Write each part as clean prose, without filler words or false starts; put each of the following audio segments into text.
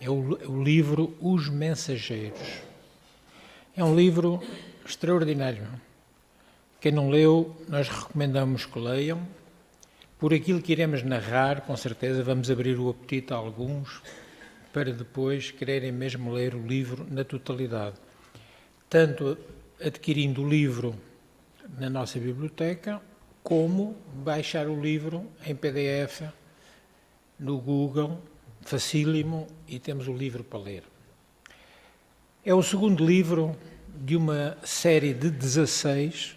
É o livro Os Mensageiros. É um livro extraordinário. Quem não leu, nós recomendamos que leiam. Por aquilo que iremos narrar, com certeza vamos abrir o apetite a alguns para depois quererem mesmo ler o livro na totalidade. Tanto adquirindo o livro na nossa biblioteca, como baixar o livro em PDF no Google, facílimo, e temos o livro para ler. É o segundo livro de uma série de 16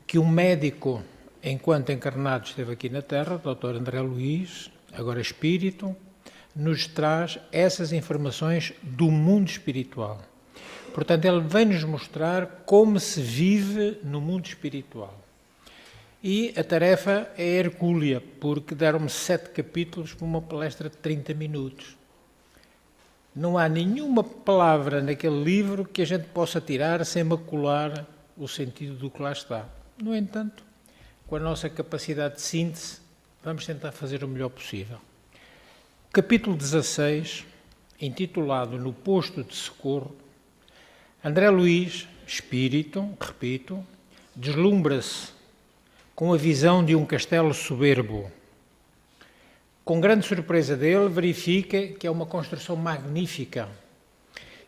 que um médico, enquanto encarnado esteve aqui na Terra, o Dr. André Luiz, agora espírito, nos traz essas informações do mundo espiritual. Portanto, ele vem-nos mostrar como se vive no mundo espiritual. E a tarefa é hercúlea, porque deram-me 7 capítulos para uma palestra de 30 minutos. Não há nenhuma palavra naquele livro que a gente possa tirar sem macular o sentido do que lá está. No entanto, com a nossa capacidade de síntese, vamos tentar fazer o melhor possível. Capítulo 16, intitulado No Posto de Socorro, André Luiz, espírito, repito, deslumbra-se com a visão de um castelo soberbo. Com grande surpresa dele, verifica que é uma construção magnífica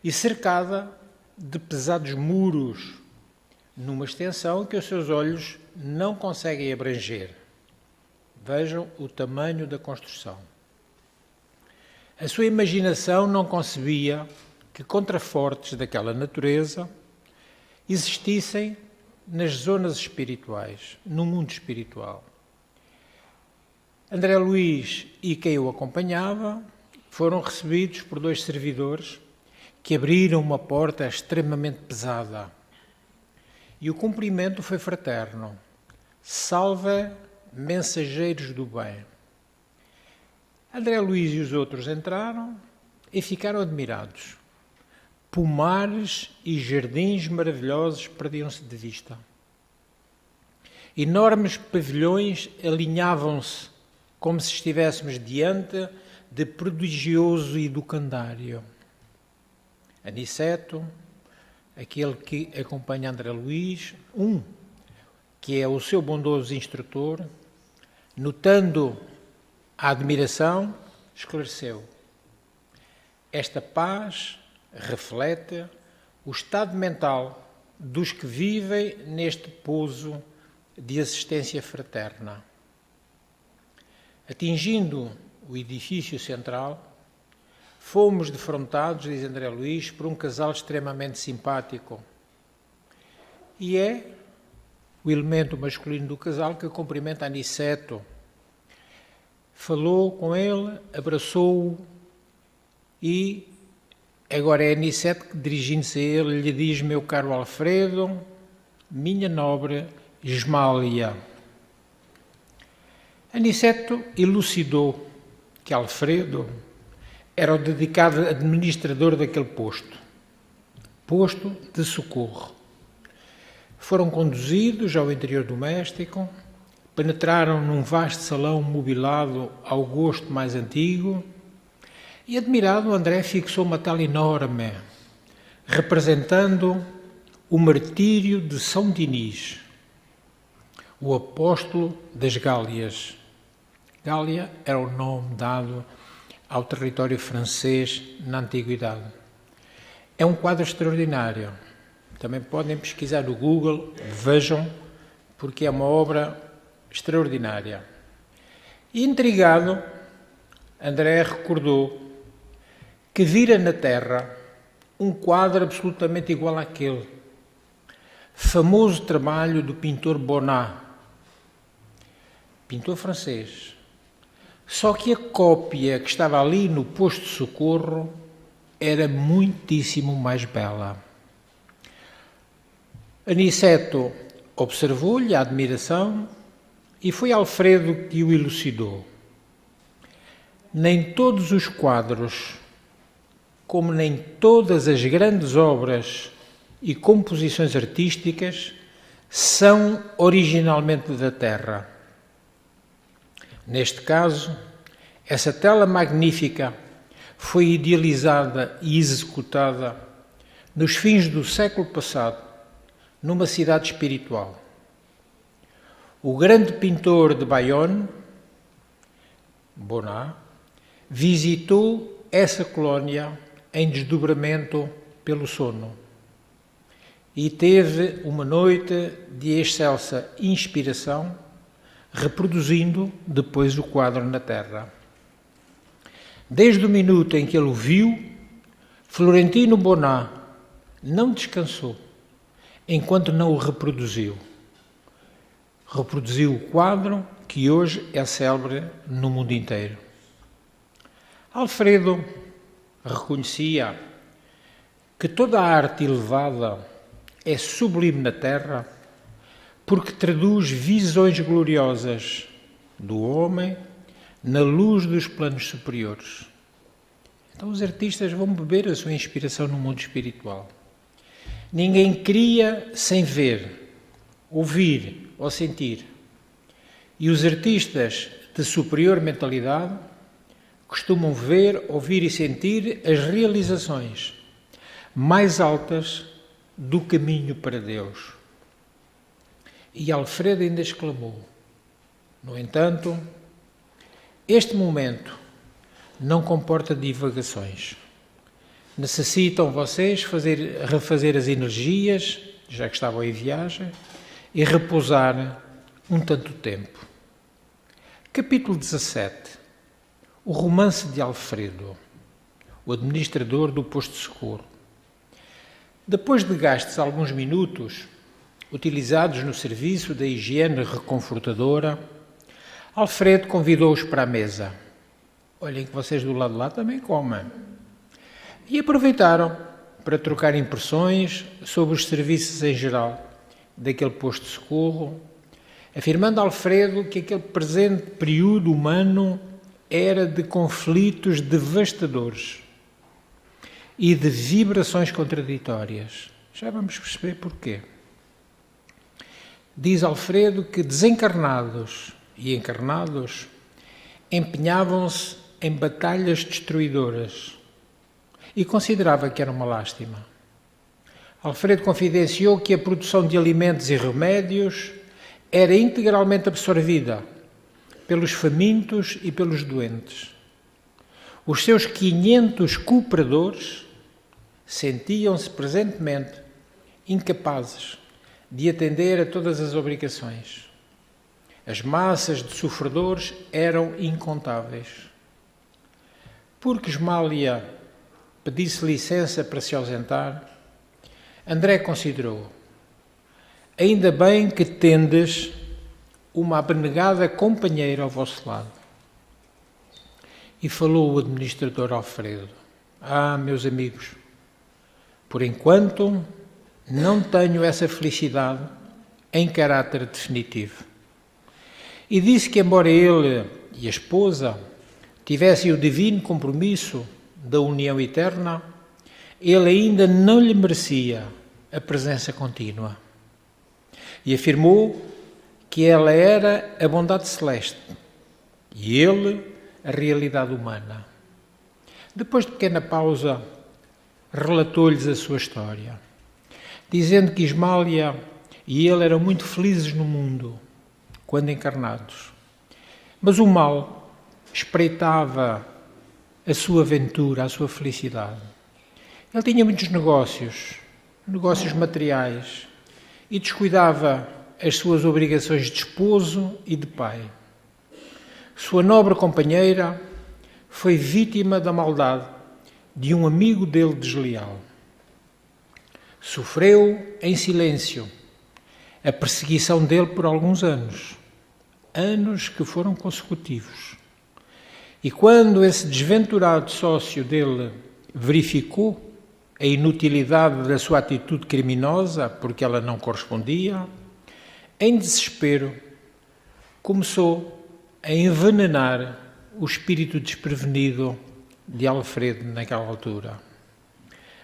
e cercada de pesados muros, numa extensão que os seus olhos não conseguem abranger. Vejam o tamanho da construção. A sua imaginação não concebia que contrafortes daquela natureza existissem nas zonas espirituais, no mundo espiritual. André Luiz e quem o acompanhava foram recebidos por 2 servidores que abriram uma porta extremamente pesada. E o cumprimento foi fraterno. Salve, mensageiros do bem. André Luiz e os outros entraram e ficaram admirados. Pomares e jardins maravilhosos perdiam-se de vista. Enormes pavilhões alinhavam-se como se estivéssemos diante de prodigioso educandário. Aniceto, aquele que acompanha André Luiz, que é o seu bondoso instrutor, notando a admiração, esclareceu. Esta paz reflete o estado mental dos que vivem neste pouso de assistência fraterna. Atingindo o edifício central, fomos defrontados, diz André Luiz, por um casal extremamente simpático. E é o elemento masculino do casal que cumprimenta Aniceto. Falou com ele, abraçou-o e agora é Aniceto que, dirigindo-se a ele, lhe diz: meu caro Alfredo, minha nobre Esmália. Aniceto elucidou que Alfredo era o dedicado administrador daquele posto de socorro. Foram conduzidos ao interior doméstico, penetraram num vasto salão mobilado ao gosto mais antigo e, admirado, André fixou uma tela enorme, representando o martírio de São Dinis, o apóstolo das Gálias. Gália era o nome dado ao território francês na Antiguidade. É um quadro extraordinário. Também podem pesquisar no Google, vejam, porque é uma obra extraordinária. E, intrigado, André recordou que vira na Terra um quadro absolutamente igual àquele. Famoso trabalho do pintor Bonnat, pintor francês. Só que a cópia que estava ali no posto de socorro era muitíssimo mais bela. Aniceto observou-lhe a admiração e foi Alfredo que o elucidou. Nem todos os quadros, como nem todas as grandes obras e composições artísticas, são originalmente da Terra. Neste caso, essa tela magnífica foi idealizada e executada nos fins do século passado numa cidade espiritual. O grande pintor de Bayonne, Bonnat, visitou essa colónia em desdobramento pelo sono e teve uma noite de excelsa inspiração, reproduzindo depois o quadro na terra. Desde o minuto em que ele o viu, Florentino Bonnat não descansou enquanto não o reproduziu. Reproduziu o quadro que hoje é célebre no mundo inteiro. Alfredo reconhecia que toda a arte elevada é sublime na terra porque traduz visões gloriosas do homem na luz dos planos superiores. Então os artistas vão beber a sua inspiração no mundo espiritual. Ninguém cria sem ver, ouvir ou sentir. E os artistas de superior mentalidade costumam ver, ouvir e sentir as realizações mais altas do caminho para Deus. E Alfredo ainda exclamou: no entanto, este momento não comporta divagações. Necessitam vocês refazer as energias, já que estavam em viagem, e repousar um tanto tempo. Capítulo 17. O romance de Alfredo, o administrador do posto de socorro. Depois de gastos alguns minutos, utilizados no serviço da higiene reconfortadora, Alfredo convidou-os para a mesa. Olhem que vocês do lado de lá também comem. E aproveitaram para trocar impressões sobre os serviços em geral daquele posto de socorro, afirmando Alfredo que aquele presente período humano era de conflitos devastadores e de vibrações contraditórias. Já vamos perceber porquê. Diz Alfredo que desencarnados e encarnados empenhavam-se em batalhas destruidoras e considerava que era uma lástima. Alfredo confidenciou que a produção de alimentos e remédios era integralmente absorvida pelos famintos e pelos doentes. Os seus 500 cooperadores sentiam-se presentemente incapazes de atender a todas as obrigações. As massas de sofredores eram incontáveis. Porque Esmália pedisse licença para se ausentar, André considerou: ainda bem que tendes uma abnegada companheira ao vosso lado. E falou o administrador Alfredo: meus amigos, por enquanto não tenho essa felicidade em caráter definitivo. E disse que, embora ele e a esposa tivessem o divino compromisso da união eterna, ele ainda não lhe merecia a presença contínua. E afirmou que ela era a bondade celeste e ele a realidade humana. Depois de pequena pausa, relatou-lhes a sua história, dizendo que Esmália e ele eram muito felizes no mundo, quando encarnados. Mas o mal espreitava a sua aventura, a sua felicidade. Ele tinha muitos negócios materiais, e descuidava as suas obrigações de esposo e de pai. Sua nobre companheira foi vítima da maldade de um amigo dele desleal. Sofreu em silêncio a perseguição dele por alguns anos que foram consecutivos. E quando esse desventurado sócio dele verificou a inutilidade da sua atitude criminosa, porque ela não correspondia, em desespero, começou a envenenar o espírito desprevenido de Alfredo naquela altura.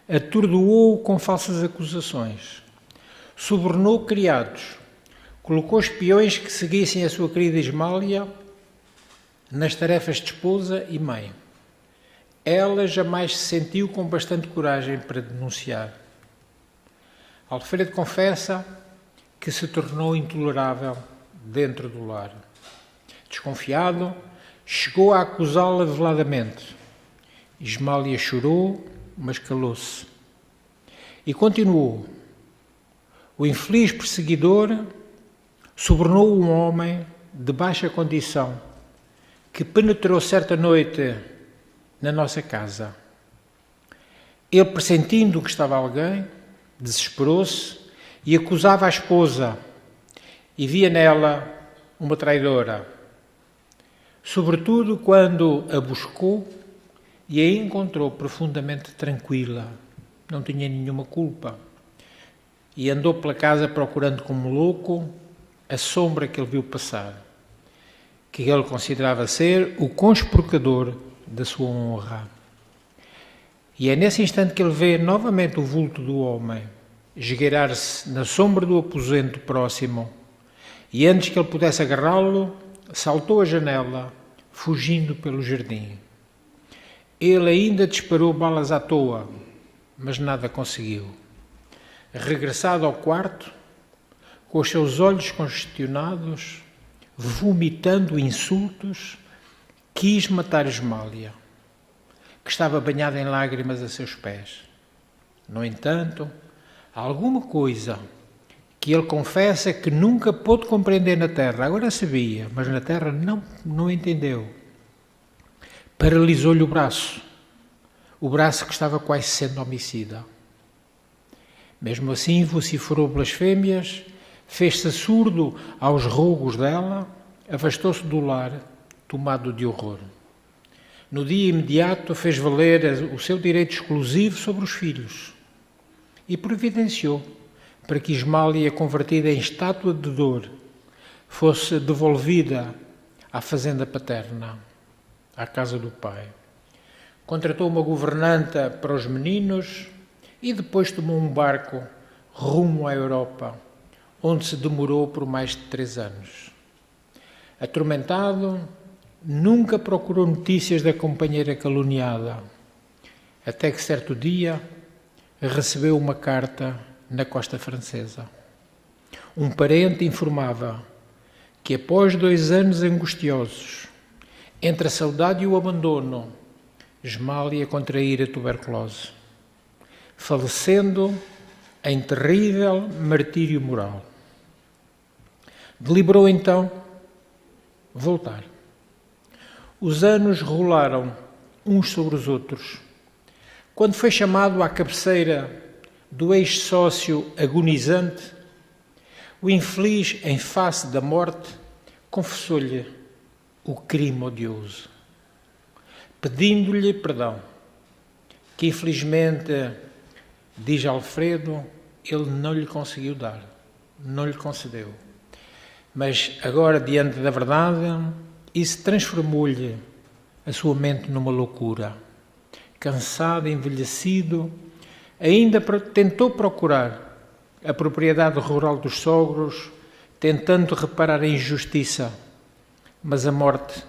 Atordoou-o com falsas acusações, subornou criados, colocou espiões que seguissem a sua querida Esmália nas tarefas de esposa e mãe. ela jamais se sentiu com bastante coragem para denunciar. Alfredo confessa que se tornou intolerável dentro do lar. Desconfiado, chegou a acusá-la veladamente. Ismália chorou, mas calou-se. E continuou. O infeliz perseguidor subornou um homem de baixa condição que penetrou certa noite na nossa casa. Ele, pressentindo que estava alguém, desesperou-se e acusava a esposa e via nela uma traidora. Sobretudo quando a buscou e a encontrou profundamente tranquila, não tinha nenhuma culpa, e andou pela casa procurando como louco a sombra que ele viu passar, que ele considerava ser o conspurcador da sua honra. E é nesse instante que ele vê novamente o vulto do homem esgueirar-se na sombra do aposento próximo, e antes que ele pudesse agarrá-lo, saltou a janela, fugindo pelo jardim. Ele ainda disparou balas à toa, mas nada conseguiu. Regressado ao quarto, com os seus olhos congestionados, vomitando insultos, quis matar Ismália, que estava banhada em lágrimas a seus pés. No entanto, alguma coisa que ele confessa que nunca pôde compreender na terra, agora sabia, mas na terra não entendeu. Paralisou-lhe o braço que estava quase sendo homicida. Mesmo assim, vociferou blasfémias, fez-se surdo aos rogos dela, afastou-se do lar, tomado de horror. No dia imediato, fez valer o seu direito exclusivo sobre os filhos e providenciou para que Ismália, convertida em estátua de dor, fosse devolvida à fazenda paterna, à casa do pai. Contratou uma governanta para os meninos e depois tomou um barco rumo à Europa, onde se demorou por mais de 3 anos. Atormentado, nunca procurou notícias da companheira caluniada, até que certo dia recebeu uma carta na costa francesa. Um parente informava que após 2 anos angustiosos, entre a saudade e o abandono, Ismália contraíra tuberculose, falecendo em terrível martírio moral. Deliberou então voltar. Os anos rolaram uns sobre os outros. Quando foi chamado à cabeceira do ex-sócio agonizante, o infeliz, em face da morte, confessou-lhe o crime odioso, pedindo-lhe perdão, que infelizmente, diz Alfredo, ele não lhe conseguiu dar, não lhe concedeu. Mas agora, diante da verdade, isso transformou-lhe a sua mente numa loucura. Cansado, envelhecido, ainda tentou procurar a propriedade rural dos sogros, tentando reparar a injustiça, mas a morte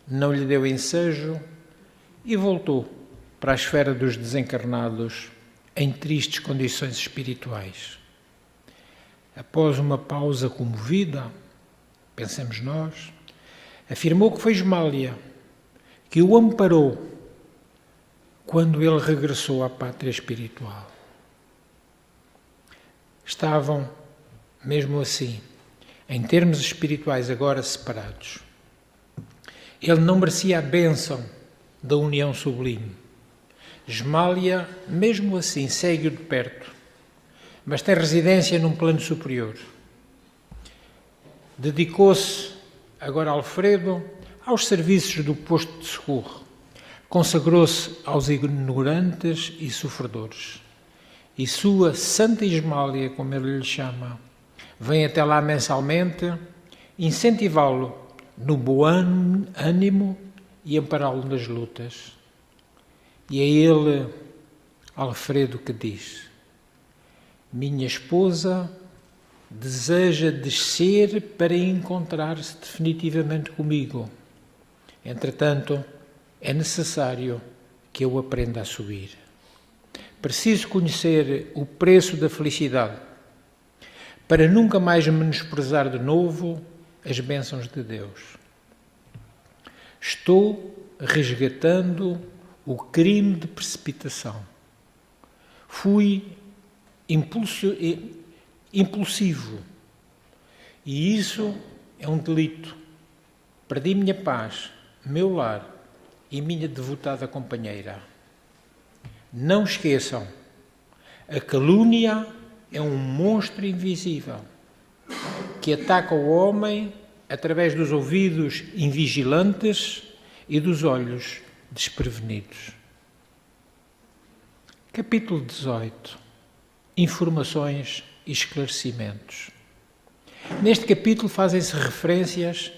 não lhe deu ensejo e voltou para a esfera dos desencarnados em tristes condições espirituais. Após uma pausa comovida, pensemos nós, afirmou que foi Ismália que o amparou quando ele regressou à pátria espiritual. Estavam, mesmo assim, em termos espirituais, agora separados. Ele não merecia a bênção da união sublime. Ismália, mesmo assim, segue-o de perto, mas tem residência num plano superior. Dedicou-se, agora Alfredo, aos serviços do posto de socorro. Consagrou-se aos ignorantes e sofredores. E sua Santa Ismália, como ele lhe chama, vem até lá mensalmente incentivá-lo no bom ânimo e ampará-lo nas lutas. E é ele, Alfredo, que diz: minha esposa deseja descer para encontrar-se definitivamente comigo. Entretanto, é necessário que eu aprenda a subir. Preciso conhecer o preço da felicidade para nunca mais menosprezar de novo as bênçãos de Deus. Estou resgatando o crime de precipitação. Fui impulsivo e isso é um delito. Perdi minha paz, meu lar e minha devotada companheira. Não esqueçam, a calúnia é um monstro invisível que ataca o homem através dos ouvidos invigilantes e dos olhos desprevenidos. Capítulo 18. Informações e esclarecimentos. Neste capítulo fazem-se referências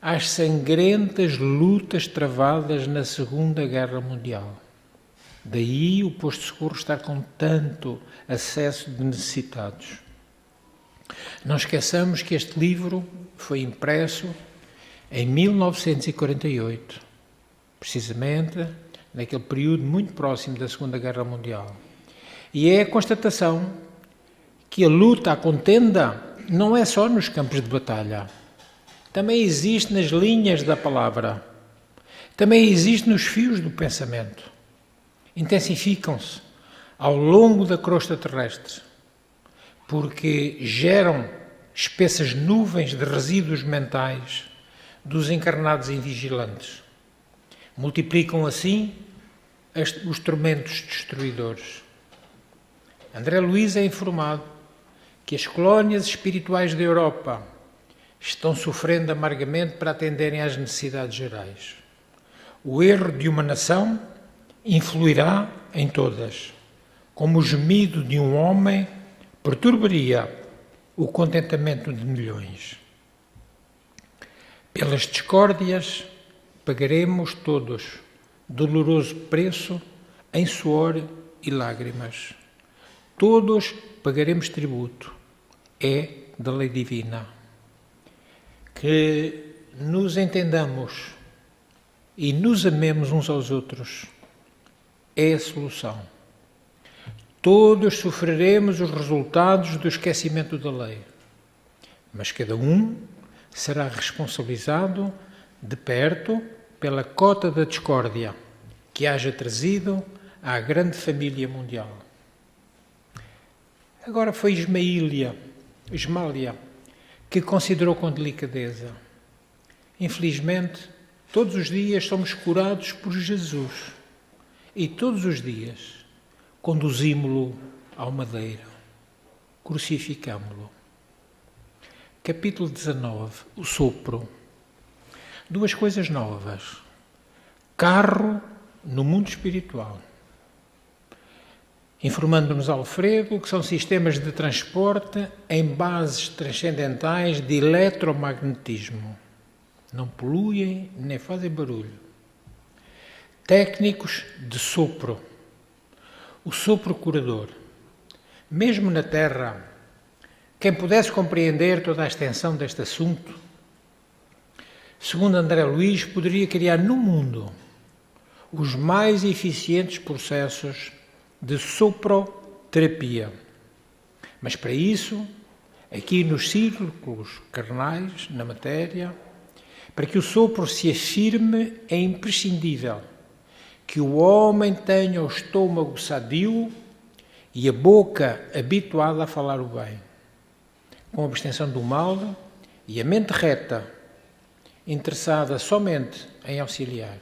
às sangrentas lutas travadas na Segunda Guerra Mundial. Daí o posto de socorro estar com tanto acesso de necessitados. Não esqueçamos que este livro foi impresso em 1948, precisamente naquele período muito próximo da Segunda Guerra Mundial. E é a constatação que a luta, a contenda, não é só nos campos de batalha. Também existe nas linhas da palavra. Também existe nos fios do pensamento. Intensificam-se ao longo da crosta terrestre, porque geram espessas nuvens de resíduos mentais dos encarnados invigilantes. Multiplicam assim os tormentos destruidores. André Luiz é informado que as colónias espirituais da Europa estão sofrendo amargamente para atenderem às necessidades gerais. O erro de uma nação influirá em todas, como o gemido de um homem perturbaria o contentamento de milhões. Pelas discórdias pagaremos todos doloroso preço em suor e lágrimas. Todos pagaremos tributo. É da lei divina. Que nos entendamos e nos amemos uns aos outros é a solução. Todos sofreremos os resultados do esquecimento da lei, mas cada um será responsabilizado de perto pela cota da discórdia que haja trazido à grande família mundial. Agora foi Ismália que considerou com delicadeza. Infelizmente, todos os dias somos curados por Jesus e todos os dias conduzimos-lo ao madeiro, crucificámo-lo. Capítulo 19. O sopro. Duas coisas novas. Carro no mundo espiritual. Informando-nos Alfredo que são sistemas de transporte em bases transcendentais de eletromagnetismo. Não poluem nem fazem barulho. Técnicos de sopro. O sopro curador. Mesmo na Terra, quem pudesse compreender toda a extensão deste assunto, segundo André Luiz, poderia criar no mundo os mais eficientes processos de soproterapia. Mas para isso, aqui nos círculos carnais, na matéria, para que o sopro se afirme, é imprescindível que o homem tenha o estômago sadio e a boca habituada a falar o bem, com a abstenção do mal e a mente reta, interessada somente em auxiliar.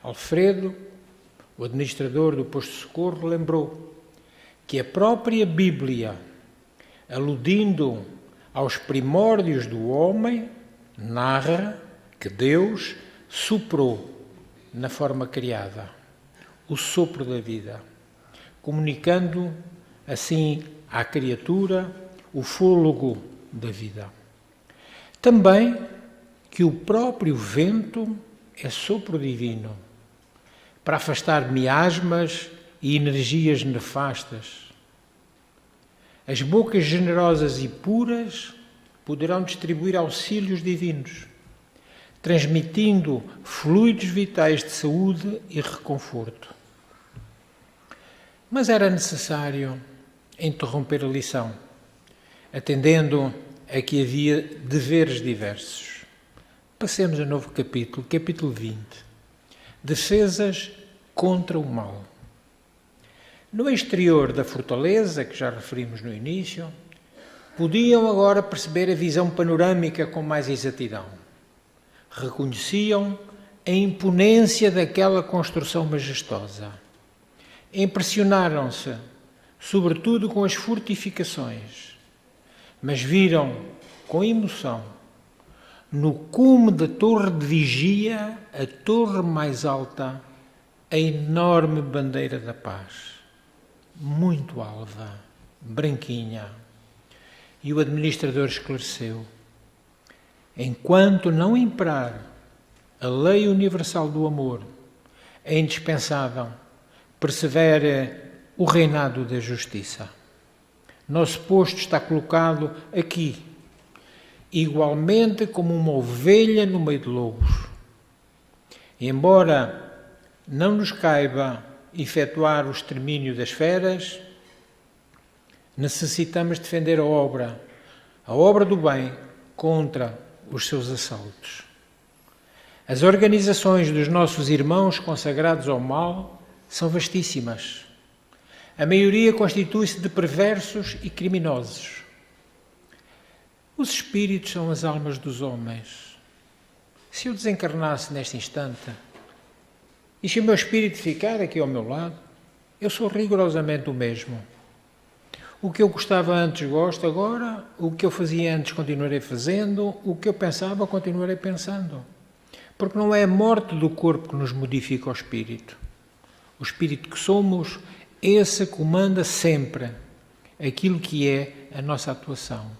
Alfredo, o administrador do posto de socorro, lembrou que a própria Bíblia, aludindo aos primórdios do homem, narra que Deus soprou na forma criada, o sopro da vida, comunicando assim à criatura o fôlego da vida. Também que o próprio vento é sopro divino, para afastar miasmas e energias nefastas. As bocas generosas e puras poderão distribuir auxílios divinos, transmitindo fluidos vitais de saúde e reconforto. Mas era necessário interromper a lição, atendendo a que havia deveres diversos. Passemos ao novo capítulo, capítulo 20. Defesas contra o mal. No exterior da fortaleza, que já referimos no início, podiam agora perceber a visão panorâmica com mais exatidão. Reconheciam a imponência daquela construção majestosa. Impressionaram-se, sobretudo com as fortificações, mas viram com emoção, no cume da torre de vigia, a torre mais alta, a enorme bandeira da paz, muito alva, branquinha. E o administrador esclareceu: enquanto não imperar a lei universal do amor, é indispensável persevere o reinado da justiça. Nosso posto está colocado aqui, igualmente como uma ovelha no meio de lobos. E embora não nos caiba efetuar o extermínio das feras, necessitamos defender a obra do bem contra os seus assaltos. As organizações dos nossos irmãos consagrados ao mal são vastíssimas. A maioria constitui-se de perversos e criminosos. Os espíritos são as almas dos homens. Se eu desencarnasse neste instante, e se o meu espírito ficar aqui ao meu lado, eu sou rigorosamente o mesmo. O que eu gostava antes gosto agora, o que eu fazia antes continuarei fazendo, o que eu pensava continuarei pensando. Porque não é a morte do corpo que nos modifica o espírito. O espírito que somos, esse comanda sempre aquilo que é a nossa atuação.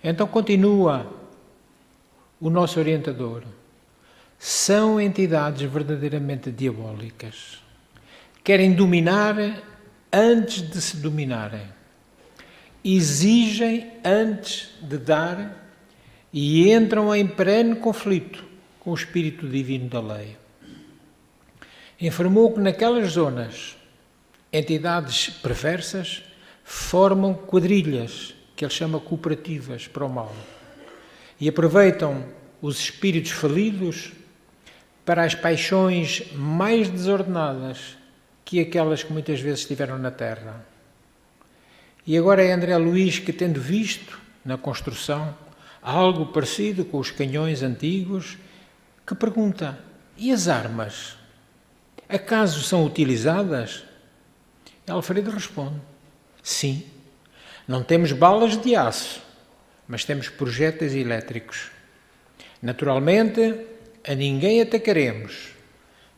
Então continua o nosso orientador. São entidades verdadeiramente diabólicas. Querem dominar antes de se dominarem. Exigem antes de dar e entram em perene conflito com o espírito divino da lei. Informou que naquelas zonas entidades perversas formam quadrilhas, que ele chama cooperativas para o mal, e aproveitam os espíritos falidos para as paixões mais desordenadas que aquelas que muitas vezes estiveram na Terra. E agora é André Luís que, tendo visto na construção algo parecido com os canhões antigos, que pergunta: e as armas? Acaso são utilizadas? Alfredo responde: sim, não temos balas de aço, mas temos projéteis elétricos. Naturalmente, a ninguém atacaremos,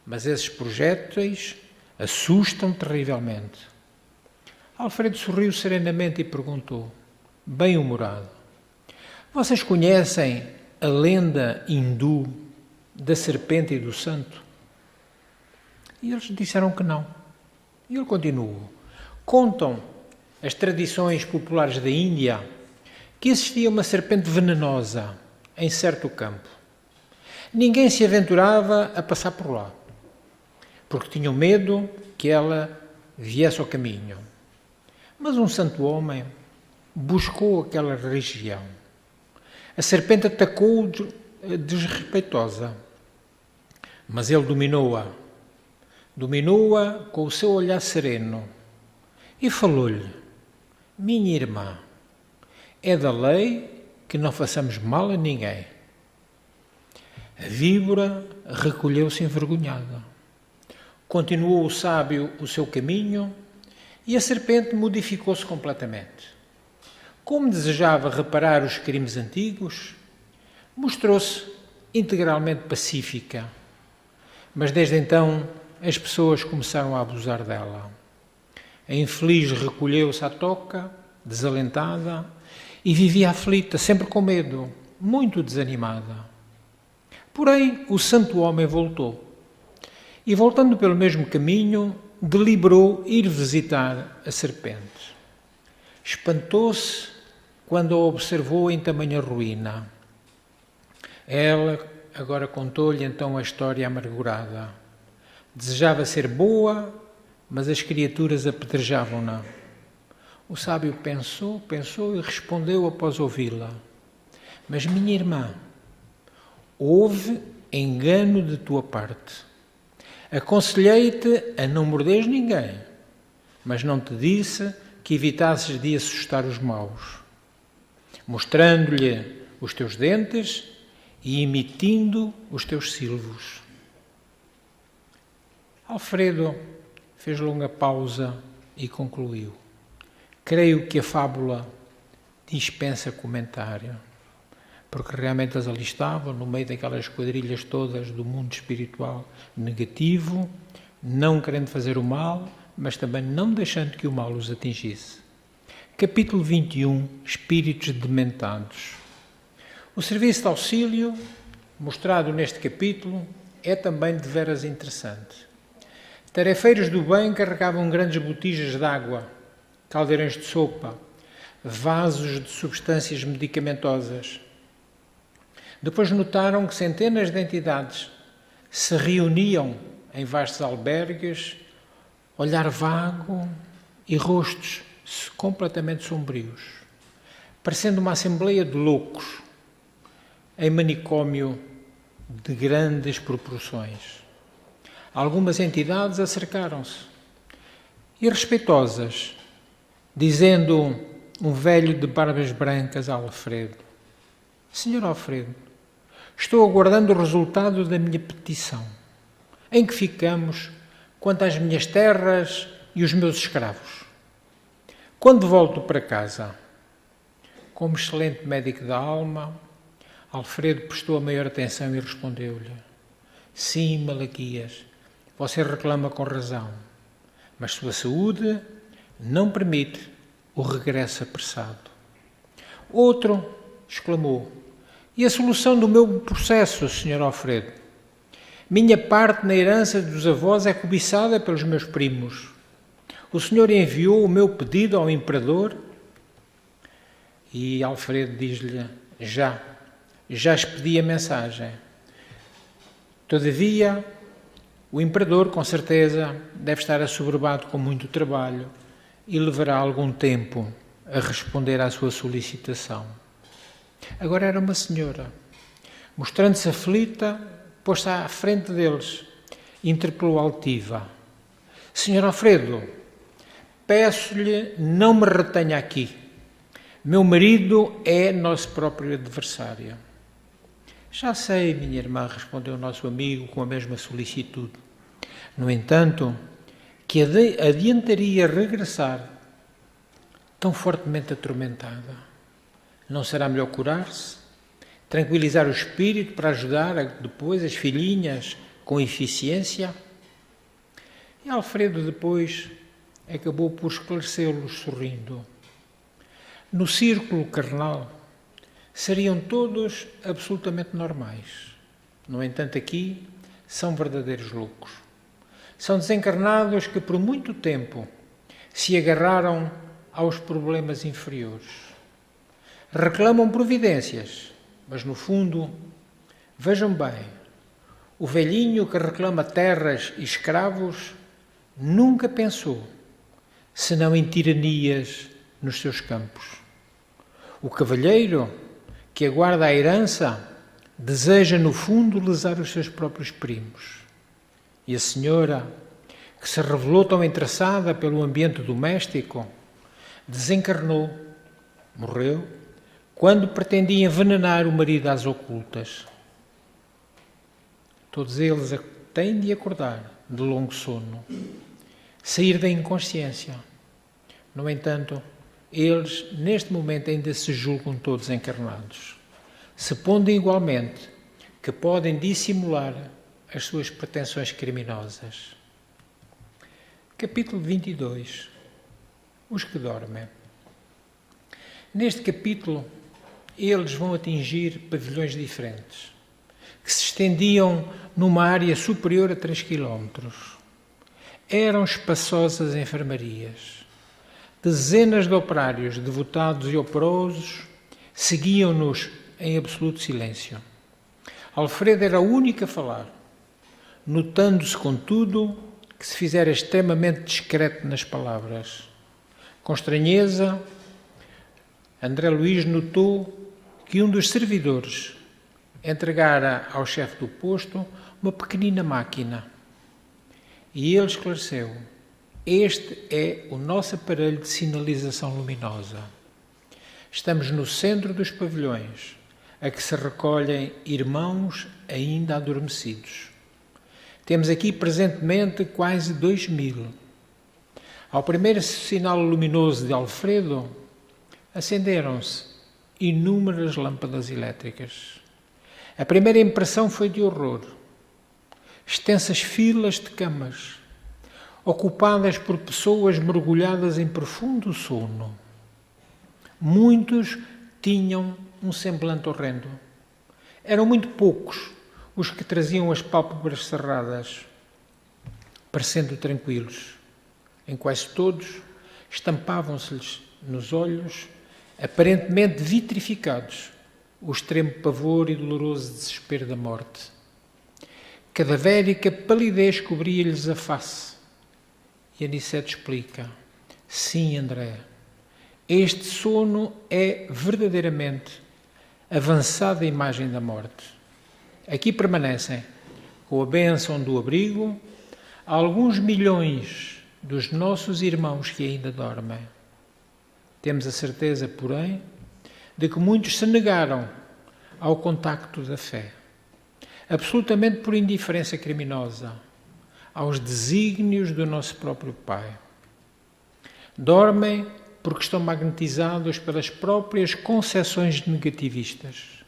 mas esses projéteis assustam terrivelmente. Alfredo sorriu serenamente e perguntou, bem-humorado: vocês conhecem a lenda hindu da serpente e do santo? E eles disseram que não. E ele continuou: contam as tradições populares da Índia que existia uma serpente venenosa em certo campo. Ninguém se aventurava a passar por lá, porque tinham medo que ela viesse ao caminho. Mas um santo homem buscou aquela região. A serpente atacou-o desrespeitosa, mas ele dominou-a com o seu olhar sereno e falou-lhe: minha irmã, é da lei que não façamos mal a ninguém. A víbora recolheu-se envergonhada. Continuou o sábio o seu caminho e a serpente modificou-se completamente. Como desejava reparar os crimes antigos, mostrou-se integralmente pacífica, mas desde então as pessoas começaram a abusar dela. A infeliz recolheu-se à toca, desalentada, e vivia aflita, sempre com medo, muito desanimada. Porém, o santo homem voltou, e voltando pelo mesmo caminho, deliberou ir visitar a serpente. Espantou-se quando a observou em tamanha ruína. Ela, agora contou-lhe então a história amargurada. Desejava ser boa, mas as criaturas apedrejavam-na. O sábio pensou e respondeu após ouvi-la: mas, minha irmã, houve engano de tua parte. Aconselhei-te a não morderes ninguém, mas não te disse que evitasses de assustar os maus, mostrando-lhe os teus dentes e emitindo os teus silvos. Alfredo fez longa pausa e concluiu: creio que a fábula dispensa comentário, porque realmente eles ali estavam, no meio daquelas quadrilhas todas do mundo espiritual negativo, não querendo fazer o mal, mas também não deixando que o mal os atingisse. Capítulo 21. Espíritos dementados. O serviço de auxílio, mostrado neste capítulo, é também de veras interessante. Tarefeiros do bem carregavam grandes botijas de água, caldeirões de sopa, vasos de substâncias medicamentosas. Depois notaram que centenas de entidades se reuniam em vastos albergues, olhar vago e rostos completamente sombrios, parecendo uma assembleia de loucos em manicômio de grandes proporções. Algumas entidades acercaram-se e, respeitosas, dizendo um velho de barbas brancas a Alfredo: Senhor Alfredo, estou aguardando o resultado da minha petição. Em que ficamos quanto às minhas terras e os meus escravos? Quando volto para casa? Como excelente médico da alma, Alfredo prestou a maior atenção e respondeu-lhe: sim, Malaquias, você reclama com razão, mas sua saúde não permite o regresso apressado. Outro exclamou: e a solução do meu processo, Sr. Alfredo? Minha parte na herança dos avós é cobiçada pelos meus primos. O senhor enviou o meu pedido ao imperador? E Alfredo diz-lhe: já expedi a mensagem. Todavia, o imperador, com certeza, deve estar assoberbado com muito trabalho e levará algum tempo a responder à sua solicitação. Agora era uma senhora, mostrando-se aflita, pôs-se à frente deles, interpelou altiva: Senhor Alfredo, peço-lhe, não me retenha aqui. Meu marido é nosso próprio adversário. Já sei, minha irmã, respondeu o nosso amigo com a mesma solicitude. No entanto, que adiantaria regressar tão fortemente atormentada? Não será melhor curar-se? Tranquilizar o espírito para ajudar depois as filhinhas com eficiência? E Alfredo depois acabou por esclarecê-los sorrindo. No círculo carnal seriam todos absolutamente normais. No entanto, aqui são verdadeiros loucos. São desencarnados que por muito tempo se agarraram aos problemas inferiores. Reclamam providências, mas no fundo, vejam bem, o velhinho que reclama terras e escravos nunca pensou, senão em tiranias nos seus campos. O cavalheiro que aguarda a herança deseja, no fundo, lesar os seus próprios primos. E a senhora, que se revelou tão interessada pelo ambiente doméstico, desencarnou, morreu, quando pretendia envenenar o marido às ocultas. Todos eles têm de acordar de longo sono, sair da inconsciência. No entanto, eles, neste momento, ainda se julgam todos encarnados, supondo igualmente que podem dissimular as suas pretensões criminosas. Capítulo 22. Os que dormem. Neste capítulo, eles vão atingir pavilhões diferentes, que se estendiam numa área superior a 3 km. Eram espaçosas enfermarias. Dezenas de operários, devotados e operosos, seguiam-nos em absoluto silêncio. Alfredo era o único a falar, notando-se, contudo, que se fizera extremamente discreto nas palavras. Com estranheza, André Luís notou que um dos servidores entregara ao chefe do posto uma pequenina máquina. E ele esclareceu: este é o nosso aparelho de sinalização luminosa. Estamos no centro dos pavilhões, a que se recolhem irmãos ainda adormecidos. Temos aqui presentemente quase 2000. Ao primeiro sinal luminoso de Alfredo, acenderam-se inúmeras lâmpadas elétricas. A primeira impressão foi de horror. Extensas filas de camas, ocupadas por pessoas mergulhadas em profundo sono. Muitos tinham um semblante horrendo. Eram muito poucos os que traziam as pálpebras cerradas, parecendo tranquilos. Em quase todos, estampavam-se-lhes nos olhos, aparentemente vitrificados, o extremo pavor e doloroso desespero da morte. Cadavérica palidez cobria-lhes a face. E Aniceto explica: sim, André, este sono é verdadeiramente avançada imagem da morte. Aqui permanecem, com a bênção do abrigo, alguns milhões dos nossos irmãos que ainda dormem. Temos a certeza, porém, de que muitos se negaram ao contacto da fé, absolutamente por indiferença criminosa, aos desígnios do nosso próprio Pai. Dormem porque estão magnetizados pelas próprias concepções negativistas.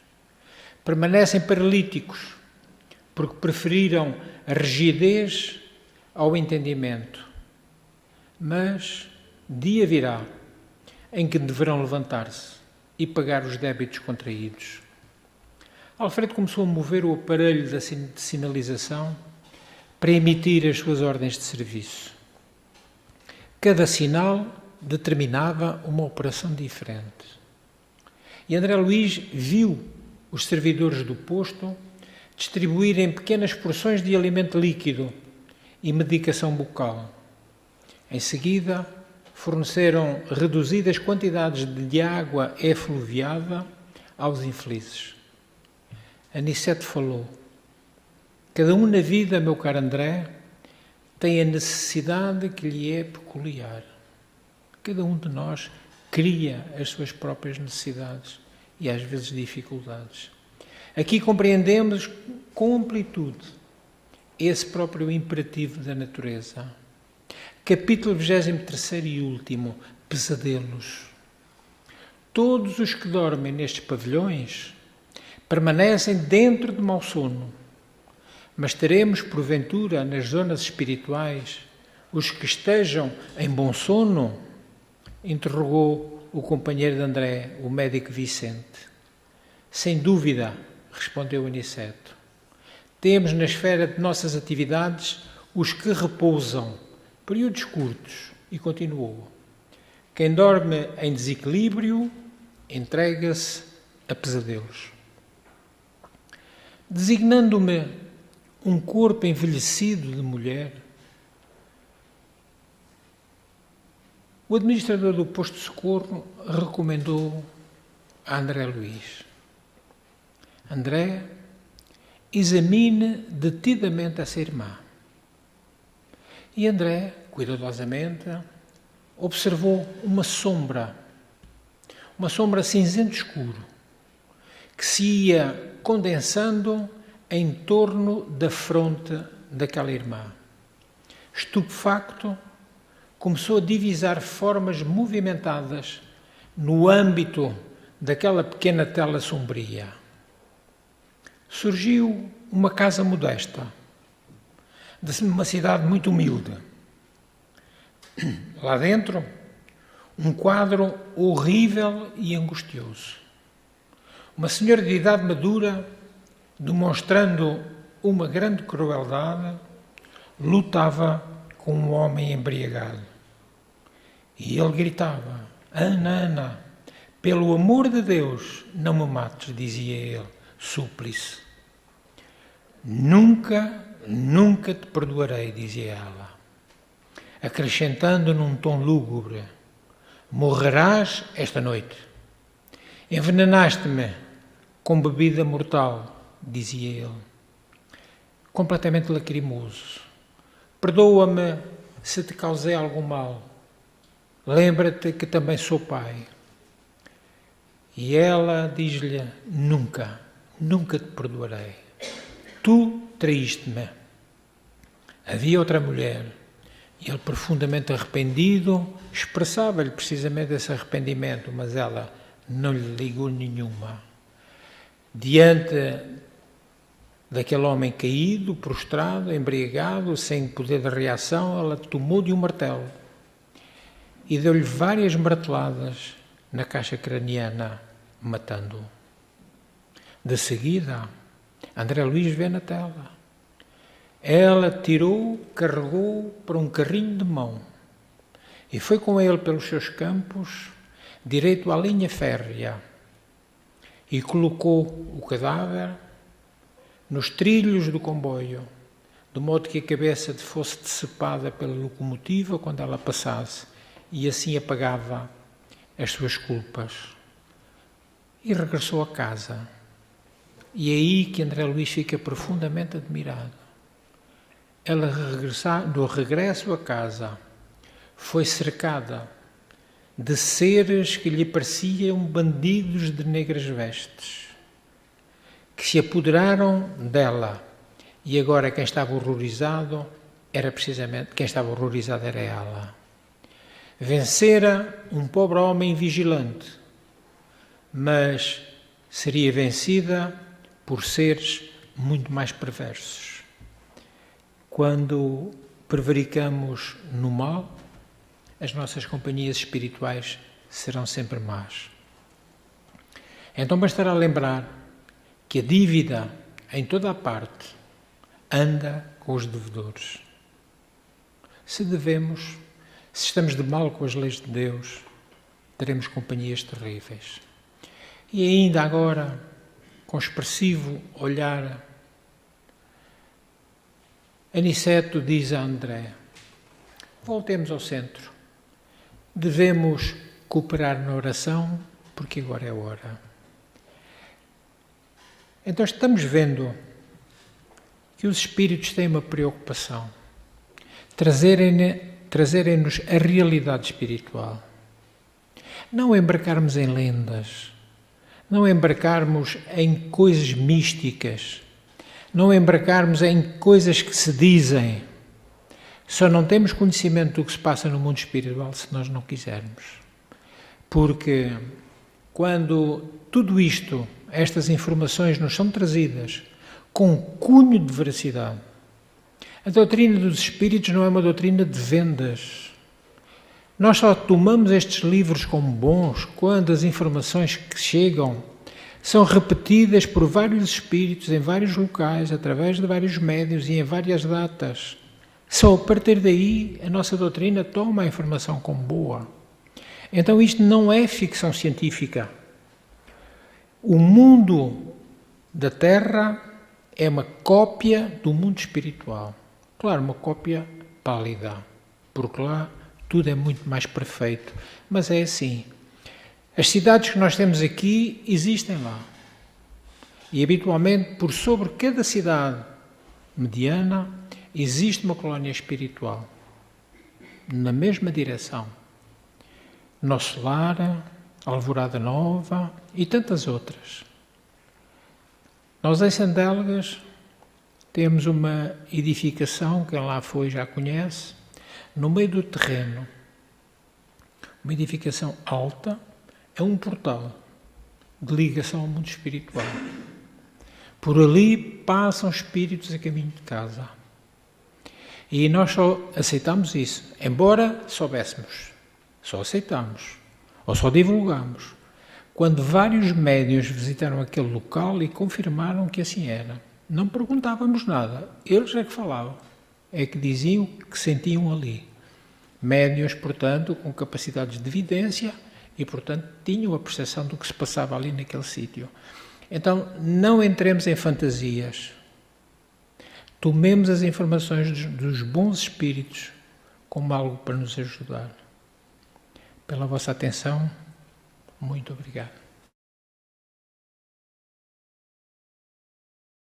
Permanecem paralíticos porque preferiram a rigidez ao entendimento. Mas dia virá em que deverão levantar-se e pagar os débitos contraídos. Alfredo começou a mover o aparelho de sinalização para emitir as suas ordens de serviço. Cada sinal determinava uma operação diferente. E André Luís viu os servidores do posto distribuírem pequenas porções de alimento líquido e medicação bucal. Em seguida, forneceram reduzidas quantidades de água efluviada aos infelizes. Aniceto falou: cada um na vida, meu caro André, tem a necessidade que lhe é peculiar. Cada um de nós cria as suas próprias necessidades e às vezes dificuldades. Aqui compreendemos com amplitude esse próprio imperativo da natureza. Capítulo 23º e último, pesadelos. Todos os que dormem nestes pavilhões permanecem dentro de mau sono, mas teremos, porventura, nas zonas espirituais, os que estejam em bom sono? Interrogou o companheiro de André, o médico Vicente. Sem dúvida, respondeu Aniceto. Temos na esfera de nossas atividades os que repousam, períodos curtos, e continuou. Quem dorme em desequilíbrio entrega-se a pesadelos. Designando-me um corpo envelhecido de mulher, o administrador do posto de socorro recomendou a André Luís: André, examine detidamente essa irmã. E André, cuidadosamente, observou uma sombra cinzento escuro, que se ia condensando em torno da fronte daquela irmã. Estupefacto, começou a divisar formas movimentadas no âmbito daquela pequena tela sombria. Surgiu uma casa modesta, de uma cidade muito humilde. Lá dentro, um quadro horrível e angustioso. Uma senhora de idade madura, demonstrando uma grande crueldade, lutava com um homem embriagado. E ele gritava: Ana, Ana, pelo amor de Deus, não me mates, dizia ele, súplice. Nunca, nunca te perdoarei, dizia ela, acrescentando num tom lúgubre: morrerás esta noite. Envenenaste-me com bebida mortal, dizia ele, completamente lacrimoso. Perdoa-me se te causei algum mal. Lembra-te que também sou pai. E ela diz-lhe: nunca, nunca te perdoarei. Tu traíste-me. Havia outra mulher, e ele, profundamente arrependido, expressava-lhe precisamente esse arrependimento, mas ela não lhe ligou nenhuma. Diante daquele homem caído, prostrado, embriagado, sem poder de reação, ela tomou-lhe um martelo e deu-lhe várias marteladas na caixa craniana, matando-o. De seguida, André Luís vê na tela. Ela tirou, carregou para um carrinho de mão e foi com ele pelos seus campos, direito à linha férrea, e colocou o cadáver nos trilhos do comboio, de modo que a cabeça fosse decepada pela locomotiva quando ela passasse, e assim apagava as suas culpas. E regressou a casa. E é aí que André Luís fica profundamente admirado. Ela, do regresso a casa, foi cercada de seres que lhe pareciam bandidos de negras vestes, que se apoderaram dela, e agora quem estava horrorizado era ela. Vencera um pobre homem vigilante, mas seria vencida por seres muito mais perversos. Quando prevaricamos no mal, as nossas companhias espirituais serão sempre más. Então bastará lembrar que a dívida, em toda a parte, anda com os devedores. Se devemos, se estamos de mal com as leis de Deus, teremos companhias terríveis. E ainda agora, com expressivo olhar, Aniceto diz a André: voltemos ao centro. Devemos cooperar na oração, porque agora é a hora. Então estamos vendo que os espíritos têm uma preocupação, trazerem-nos a realidade espiritual. Não embarcarmos em lendas, não embarcarmos em coisas místicas, não embarcarmos em coisas que se dizem. Só não temos conhecimento do que se passa no mundo espiritual se nós não quisermos. Porque quando tudo isto, estas informações nos são trazidas com um cunho de veracidade, a doutrina dos espíritos não é uma doutrina de vendas. Nós só tomamos estes livros como bons quando as informações que chegam são repetidas por vários espíritos em vários locais, através de vários médiuns e em várias datas. Só a partir daí a nossa doutrina toma a informação como boa. Então isto não é ficção científica. O mundo da Terra é uma cópia do mundo espiritual. Claro, uma cópia pálida, porque lá tudo é muito mais perfeito. Mas é assim. As cidades que nós temos aqui existem lá. E habitualmente, por sobre cada cidade mediana, existe uma colónia espiritual. Na mesma direção. Nosso Lar, Alvorada Nova e tantas outras. Nós em Sandelgas temos uma edificação, quem lá foi já conhece, no meio do terreno. Uma edificação alta, é um portal de ligação ao mundo espiritual. Por ali passam espíritos a caminho de casa. E nós só aceitamos isso, embora soubéssemos. Só aceitamos, ou só divulgamos, quando vários médiuns visitaram aquele local e confirmaram que assim era. Não perguntávamos nada, eles é que falavam, é que diziam que sentiam ali. Médiuns, portanto, com capacidades de vidência e, portanto, tinham a percepção do que se passava ali naquele sítio. Então, não entremos em fantasias. tomemos as informações dos bons espíritos como algo para nos ajudar. Pela vossa atenção, muito obrigado.